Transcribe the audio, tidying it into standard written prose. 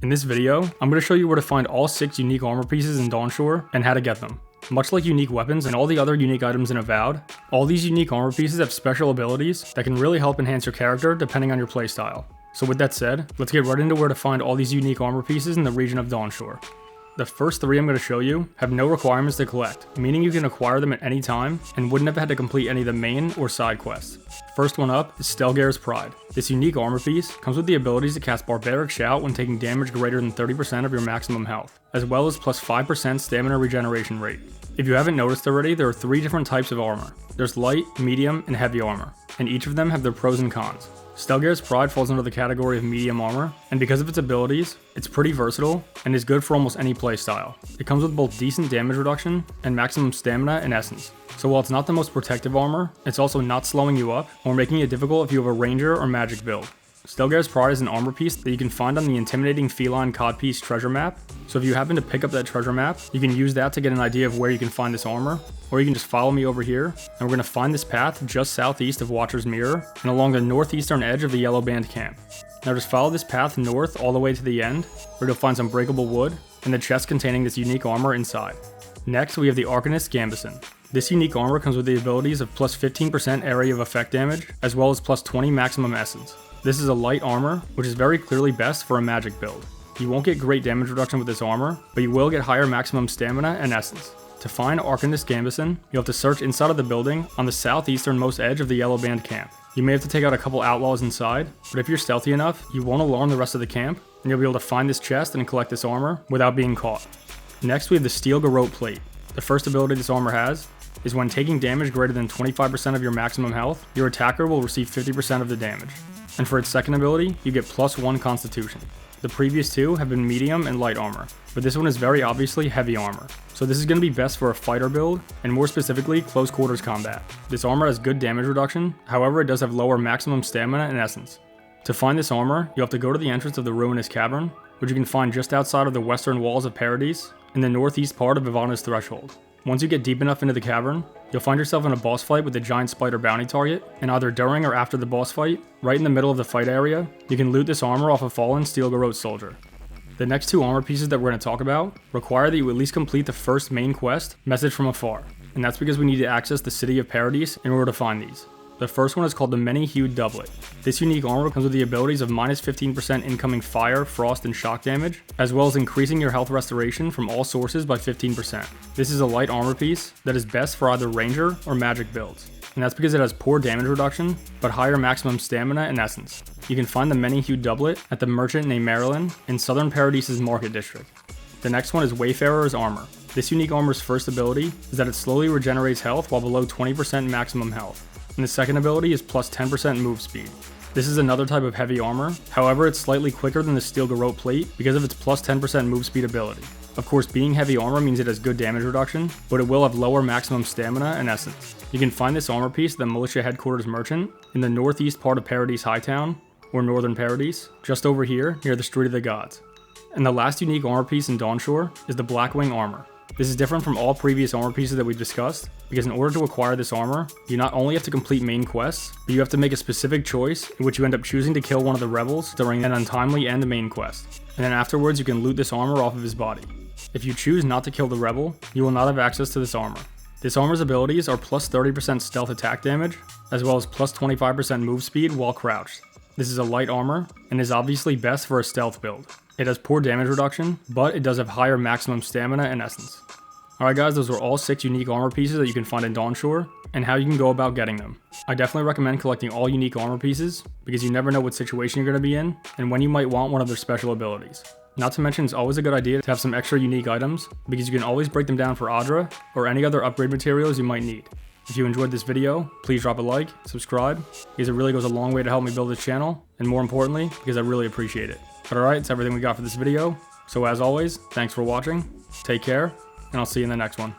In this video, I'm going to show you where to find all 6 unique armor pieces in Dawnshore and how to get them. Much like unique weapons and all the other unique items in Avowed, all these unique armor pieces have special abilities that can really help enhance your character depending on your playstyle. So with that said, let's get right into where to find all these unique armor pieces in the region of Dawnshore. The first 3 I'm going to show you have no requirements to collect, meaning you can acquire them at any time and wouldn't have had to complete any of the main or side quests. First one up is Stelgaer's Pride. This unique armor piece comes with the abilities to cast Barbaric Shout when taking damage greater than 30% of your maximum health, as well as plus 5% stamina regeneration rate. If you haven't noticed already, there are 3 different types of armor. There's light, medium, and heavy armor, and each of them have their pros and cons. Stelgaer's Pride falls under the category of medium armor, and because of its abilities, it's pretty versatile and is good for almost any playstyle. It comes with both decent damage reduction and maximum stamina and essence. So while it's not the most protective armor, it's also not slowing you up or making it difficult if you have a ranger or magic build. Stelgaer's Pride is an armor piece that you can find on the intimidating feline codpiece treasure map, so if you happen to pick up that treasure map, you can use that to get an idea of where you can find this armor, or you can just follow me over here, and we're going to find this path just southeast of Watcher's Mirror, and along the northeastern edge of the Yellow Band camp. Now just follow this path north all the way to the end, where you'll find some breakable wood, and the chest containing this unique armor inside. Next, we have the Arcanist Gambeson. This unique armor comes with the abilities of plus 15% area of effect damage, as well as plus 20 maximum essence. This is a light armor, which is very clearly best for a magic build. You won't get great damage reduction with this armor, but you will get higher maximum stamina and essence. To find Arcanist Gambeson, you'll have to search inside of the building on the southeasternmost edge of the Yellow Band camp. You may have to take out a couple outlaws inside, but if you're stealthy enough, you won't alarm the rest of the camp, and you'll be able to find this chest and collect this armor without being caught. Next, we have the Garrote plate. The first ability this armor has is when taking damage greater than 25% of your maximum health, your attacker will receive 50% of the damage. And for its second ability, you get plus 1 constitution. The previous 2 have been medium and light armor, but this one is very obviously heavy armor. So this is going to be best for a fighter build, and more specifically, close quarters combat. This armor has good damage reduction, however it does have lower maximum stamina and essence. To find this armor, you have to go to the entrance of the Ruinous Cavern, which you can find just outside of the western walls of Paradise, in the northeast part of Ivana's Threshold. Once you get deep enough into the cavern, you'll find yourself in a boss fight with the giant spider bounty target, and either during or after the boss fight, right in the middle of the fight area, you can loot this armor off a fallen Garrote soldier. The next 2 armor pieces that we're going to talk about require that you at least complete the first main quest, Message from Afar, and that's because we need to access the City of Paradise in order to find these. The first one is called the Many-Hued Doublet. This unique armor comes with the abilities of minus 15% incoming fire, frost, and shock damage, as well as increasing your health restoration from all sources by 15%. This is a light armor piece that is best for either ranger or magic builds, and that's because it has poor damage reduction, but higher maximum stamina and essence. You can find the Many-Hued Doublet at the merchant named Marilyn in Southern Paradise's Market District. The next one is Wayfarer's Armor. This unique armor's first ability is that it slowly regenerates health while below 20% maximum health. And the second ability is plus 10% move speed. This is another type of heavy armor, however it's slightly quicker than the Garrote plate because of its plus 10% move speed ability. Of course, being heavy armor means it has good damage reduction, but it will have lower maximum stamina and essence. You can find this armor piece at the Militia Headquarters Merchant in the northeast part of Paradise Hightown, or Northern Paradise, just over here near the Street of the Gods. And the last unique armor piece in Dawnshore is the Blackwing Armor. This is different from all previous armor pieces that we've discussed, because in order to acquire this armor, you not only have to complete main quests, but you have to make a specific choice in which you end up choosing to kill one of the rebels during an untimely end main quest. And then afterwards you can loot this armor off of his body. If you choose not to kill the rebel, you will not have access to this armor. This armor's abilities are plus 30% stealth attack damage, as well as plus 25% move speed while crouched. This is a light armor, and is obviously best for a stealth build. It has poor damage reduction, but it does have higher maximum stamina and essence. Alright guys, those were all 6 unique armor pieces that you can find in Dawnshore, and how you can go about getting them. I definitely recommend collecting all unique armor pieces, because you never know what situation you're going to be in, and when you might want one of their special abilities. Not to mention, it's always a good idea to have some extra unique items, because you can always break them down for Adra, or any other upgrade materials you might need. If you enjoyed this video, please drop a like, subscribe, because it really goes a long way to help me build this channel, and more importantly, because I really appreciate it. But alright, that's everything we got for this video, so as always, thanks for watching, take care, and I'll see you in the next one.